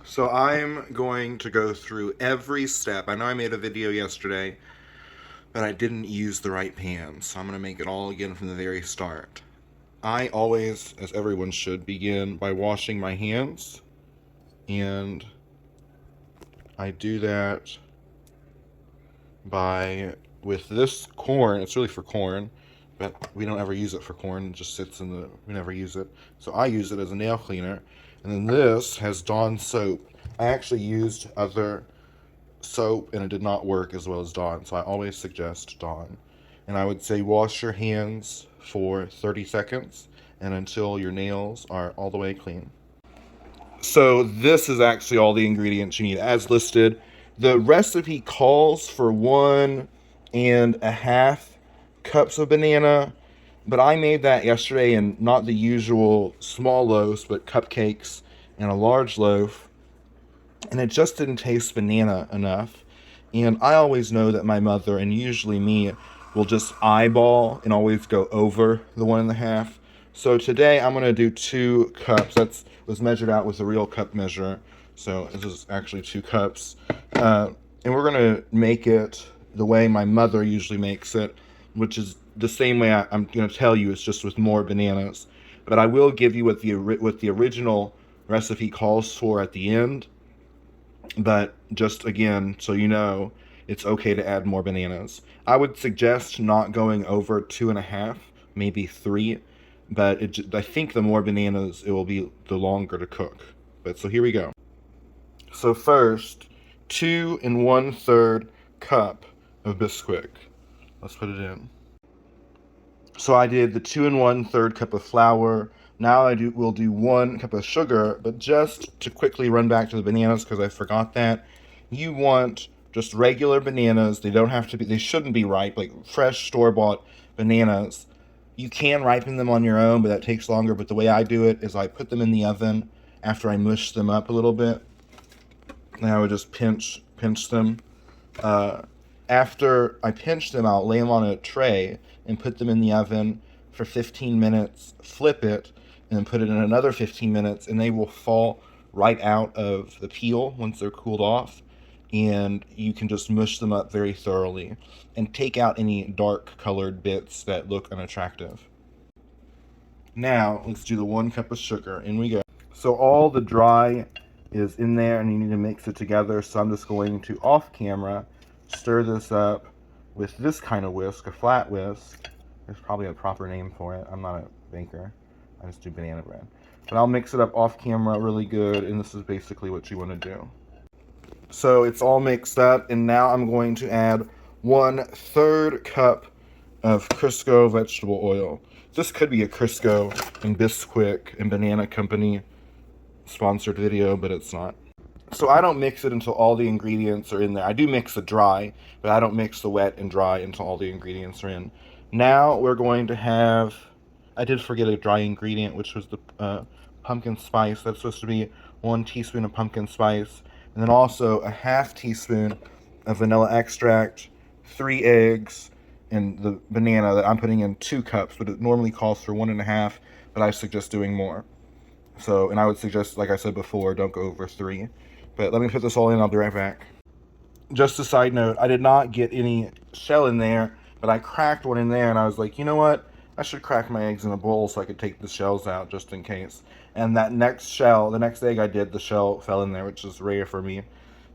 So I'm going to go through every step. I know I made a video yesterday, but I didn't use the right pan, so I'm going to make it all again from the very start. I always, as everyone should, begin by washing my hands, and I do that with this corn. It's really for corn, but we don't ever use it for corn. It just sits we never use it. So I use it as a nail cleaner. And then this has Dawn soap. I actually used other soap and it did not work as well as Dawn, so I always suggest Dawn. And I would say wash your hands for 30 seconds and until your nails are all the way clean. So this is actually all the ingredients you need as listed. The recipe calls for 1.5 cups of banana, but I made that yesterday in not the usual small loaves, but cupcakes and a large loaf, and it just didn't taste banana enough. And I always know that my mother, and usually me, will just eyeball and always go over the 1.5. So today I'm going to do 2 cups. That was measured out with a real cup measure. So this is actually 2 cups. And we're going to make it the way my mother usually makes it, which is the same way I'm going to tell you. It's just with more bananas. But I will give you what the original recipe calls for at the end. But just again, so you know, it's okay to add more bananas. I would suggest not going over 2.5, maybe 3. But I think the more bananas, it will be the longer to cook. But so here we go. So first, 2 1/3 cup of Bisquick. Let's put it in. So I did the 2 1/3 cup of flour. Now we'll do 1 cup of sugar, but just to quickly run back to the bananas because I forgot that. You want just regular bananas. They shouldn't be ripe, like fresh store-bought bananas. You can ripen them on your own, but that takes longer. But the way I do it is I put them in the oven after I mush them up a little bit. And I would just pinch them. After I pinch them, I'll lay them on a tray and put them in the oven for 15 minutes, flip it, and then put it in another 15 minutes, and they will fall right out of the peel once they're cooled off. And you can just mush them up very thoroughly and take out any dark colored bits that look unattractive. Now, let's do the 1 cup of sugar. In we go. So all the dry is in there and you need to mix it together. So I'm just going to, off camera, stir this up with this kind of whisk, a flat whisk. There's probably a proper name for it. I'm not a baker. I just do banana bread. But I'll mix it up off camera really good, and this is basically what you want to do. So it's all mixed up, and now I'm going to add 1/3 cup of Crisco vegetable oil. This could be a Crisco and Bisquick and Banana Company sponsored video, but it's not. So I don't mix it until all the ingredients are in there. I do mix the dry, but I don't mix the wet and dry until all the ingredients are in. Now we're going to have, I did forget a dry ingredient, which was the pumpkin spice. That's supposed to be 1 teaspoon of pumpkin spice. And then also a 1/2 teaspoon of vanilla extract, 3 eggs, and the banana that I'm putting in 2 cups, but it normally calls for 1.5, but I suggest doing more. So, and I would suggest, like I said before, don't go over 3. But let me put this all in, I'll be right back. Just a side note, I did not get any shell in there, but I cracked one in there, and I was like, you know what? I should crack my eggs in a bowl so I could take the shells out just in case. And that next egg I did, the shell fell in there, which is rare for me,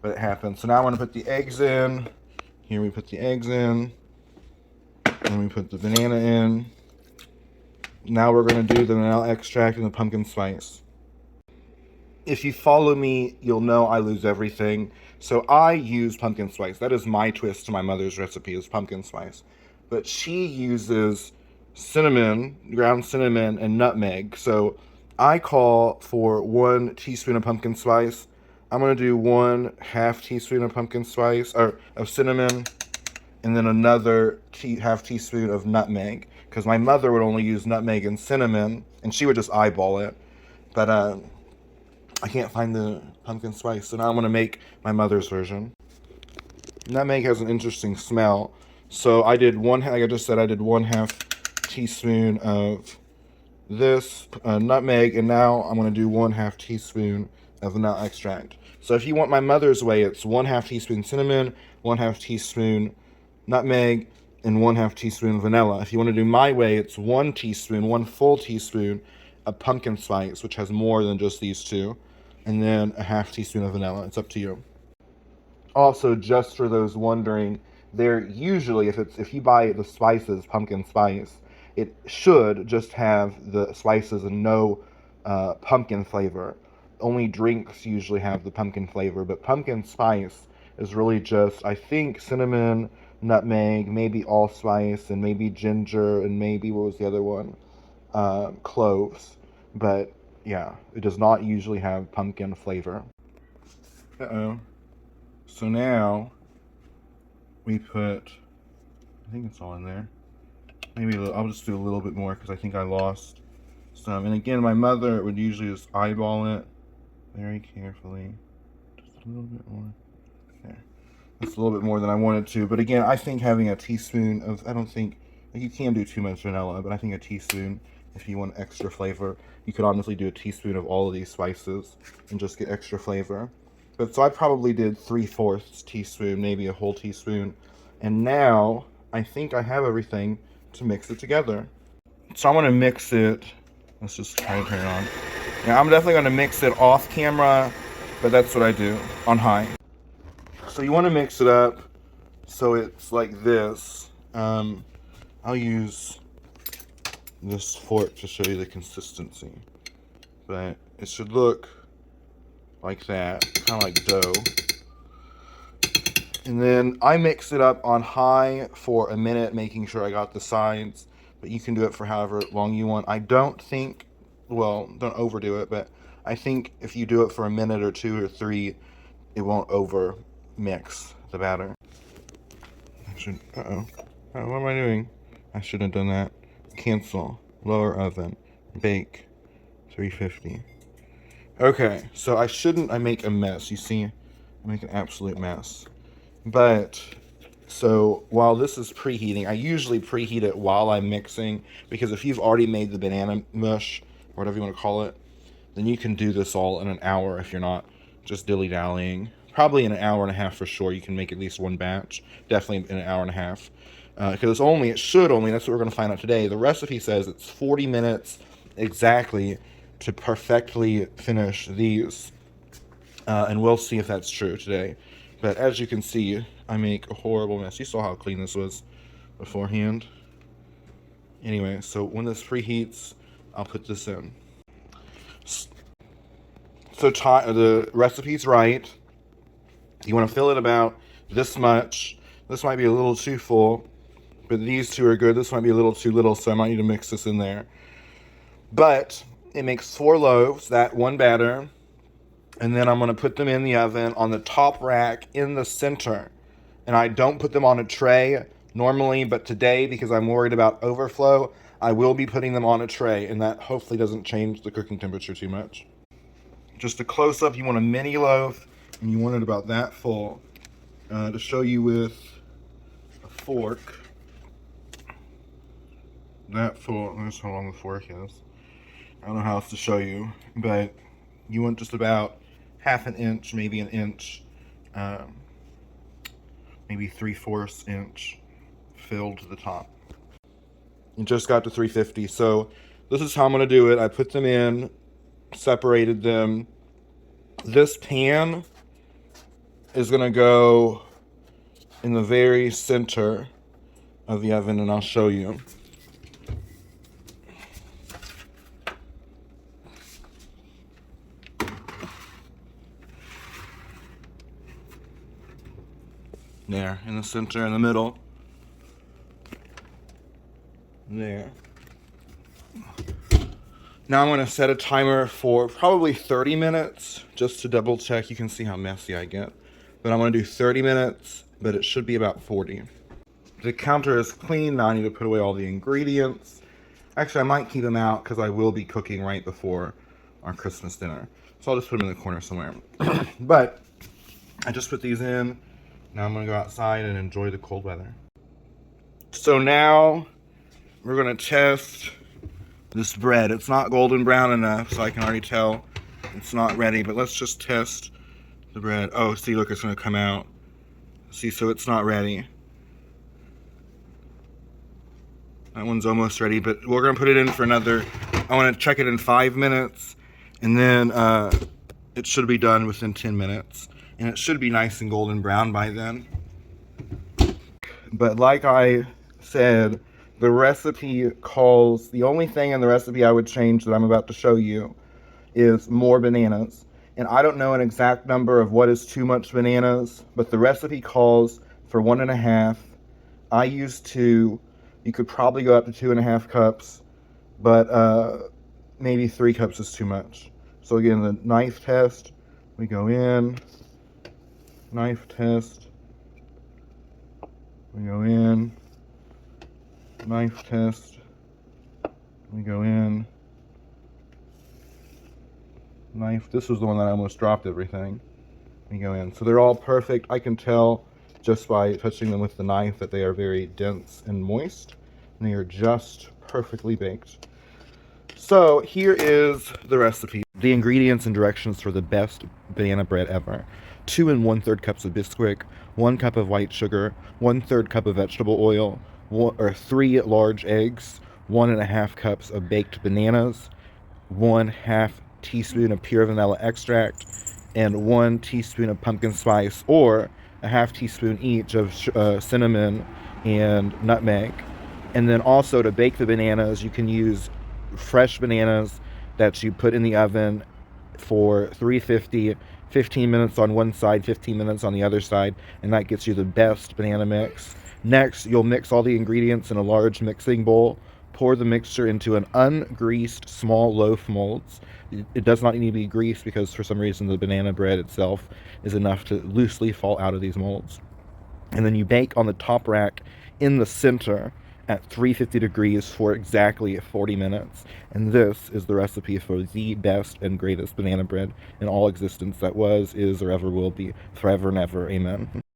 but it happened. So now I want to put the eggs in. Here we put the eggs in. And we put the banana in. Now we're going to do the vanilla extract and the pumpkin spice. If you follow me, you'll know I lose everything. So I use pumpkin spice. That is my twist to my mother's recipe, is pumpkin spice. But she uses cinnamon, ground cinnamon, and nutmeg. So I call for 1 teaspoon of pumpkin spice. I'm going to do 1/2 teaspoon of pumpkin spice, or of cinnamon, and then another 1/2 teaspoon of nutmeg. Because my mother would only use nutmeg and cinnamon, and she would just eyeball it. But I can't find the pumpkin spice, so now I'm going to make my mother's version. Nutmeg has an interesting smell, so I did like I just said, I did 1/2 teaspoon of this nutmeg, and now I'm going to do 1/2 teaspoon of vanilla extract. So if you want my mother's way, it's 1/2 teaspoon cinnamon, 1/2 teaspoon nutmeg, and 1/2 teaspoon vanilla. If you want to do my way, it's 1 teaspoon, 1 full teaspoon of pumpkin spice, which has more than just these two, and then a 1/2 teaspoon of vanilla. It's up to you. Also, just for those wondering, they're usually, if you buy the spices, pumpkin spice, it should just have the spices and no pumpkin flavor. Only drinks usually have the pumpkin flavor, but pumpkin spice is really just, I think, cinnamon, nutmeg, maybe allspice, and maybe ginger, and maybe, what was the other one? Cloves. But yeah, it does not usually have pumpkin flavor. Uh-oh. So now we put, I think it's all in there. Maybe I'll just do a little bit more because I think I lost some. And again, my mother would usually just eyeball it very carefully. Just a little bit more. There. That's a little bit more than I wanted to. But again, I think having a teaspoon of, I don't think, like you can do too much vanilla, but I think a teaspoon, if you want extra flavor, you could honestly do a teaspoon of all of these spices and just get extra flavor. But so I probably did 3/4 teaspoon, maybe a whole teaspoon. And now I think I have everything to mix it together. So I'm going to mix it. Let's just try to turn it on. Now I'm definitely going to mix it off camera, but that's what I do on high. So you want to mix it up so it's like this. I'll use this fork to show you the consistency. But it should look like that, kind of like dough. And then I mix it up on high for a minute, making sure I got the sides. But you can do it for however long you want. I don't think, well, don't overdo it, but I think if you do it for a minute or 2 or 3, it won't over mix the batter. Uh-oh. What am I doing? I shouldn't have done that. Cancel. Lower oven. Bake. 350. Okay, so I make a mess. You see, I make an absolute mess. But, so while this is preheating, I usually preheat it while I'm mixing, because if you've already made the banana mush, or whatever you want to call it, then you can do this all in an hour if you're not just dilly-dallying. Probably in an hour and a half for sure. You can make at least one batch. Definitely in an hour and a half. Because it should only, that's what we're going to find out today. The recipe says it's 40 minutes exactly to perfectly finish these. And we'll see if that's true today. But as you can see, I make a horrible mess. You saw how clean this was beforehand. Anyway, so when this preheats, I'll put this in. So the recipe's right. You want to fill it about this much. This might be a little too full, but these two are good. This might be a little too little, so I might need to mix this in there. But it makes 4 loaves, that one batter. And then I'm going to put them in the oven on the top rack in the center. And I don't put them on a tray normally, but today, because I'm worried about overflow, I will be putting them on a tray, and that hopefully doesn't change the cooking temperature too much. Just a close-up, you want a mini loaf, and you want it about that full. To show you with a fork, that full, that's how long the fork is. I don't know how else to show you, but you want just about 1/2 inch, maybe an inch, maybe 3/4 inch filled to the top. You just got to 350. So this is how I'm going to do it. I put them in, separated them. This pan is going to go in the very center of the oven, and I'll show you. There, in the center, in the middle. There. Now I'm going to set a timer for probably 30 minutes, just to double check. You can see how messy I get. But I'm going to do 30 minutes, but it should be about 40. The counter is clean. Now I need to put away all the ingredients. Actually, I might keep them out because I will be cooking right before our Christmas dinner. So I'll just put them in the corner somewhere. But I just put these in. Now I'm going to go outside and enjoy the cold weather. So now we're going to test this bread. It's not golden brown enough, so I can already tell it's not ready, but let's just test the bread. Oh, see, look, it's gonna come out. See, so it's not ready. That one's almost ready, but we're gonna put it in for another, I wanna check it in 5 minutes, and then it should be done within 10 minutes. And it should be nice and golden brown by then. But like I said, the recipe calls, the only thing in the recipe I would change that I'm about to show you is more bananas. And I don't know an exact number of what is too much bananas, but the recipe calls for 1.5. I use 2. You could probably go up to 2.5 cups, but maybe 3 cups is too much. So again, the knife test, we go in, knife test, we go in, knife test, we go in, knife, this was the one that I almost dropped everything, we go in. So they're all perfect. I can tell just by touching them with the knife that they are very dense and moist, and they are just perfectly baked. So here is the recipe. The ingredients and directions for the best banana bread ever. 2 1/3 cups of Bisquick, 1 cup of white sugar, 1/3 cup of vegetable oil, 3 large eggs, 1.5 cups of baked bananas, 1/2 teaspoon of pure vanilla extract, and 1 teaspoon of pumpkin spice, or a 1/2 teaspoon each of cinnamon and nutmeg. And then also to bake the bananas, you can use fresh bananas that you put in the oven for 350, 15 minutes on one side, 15 minutes on the other side, and that gets you the best banana mix. Next, you'll mix all the ingredients in a large mixing bowl. Pour the mixture into an ungreased small loaf molds. It does not need to be greased because for some reason the banana bread itself is enough to loosely fall out of these molds. And then you bake on the top rack in the center at 350 degrees for exactly 40 minutes. And this is the recipe for the best and greatest banana bread in all existence that was, is, or ever will be, forever and ever. Amen.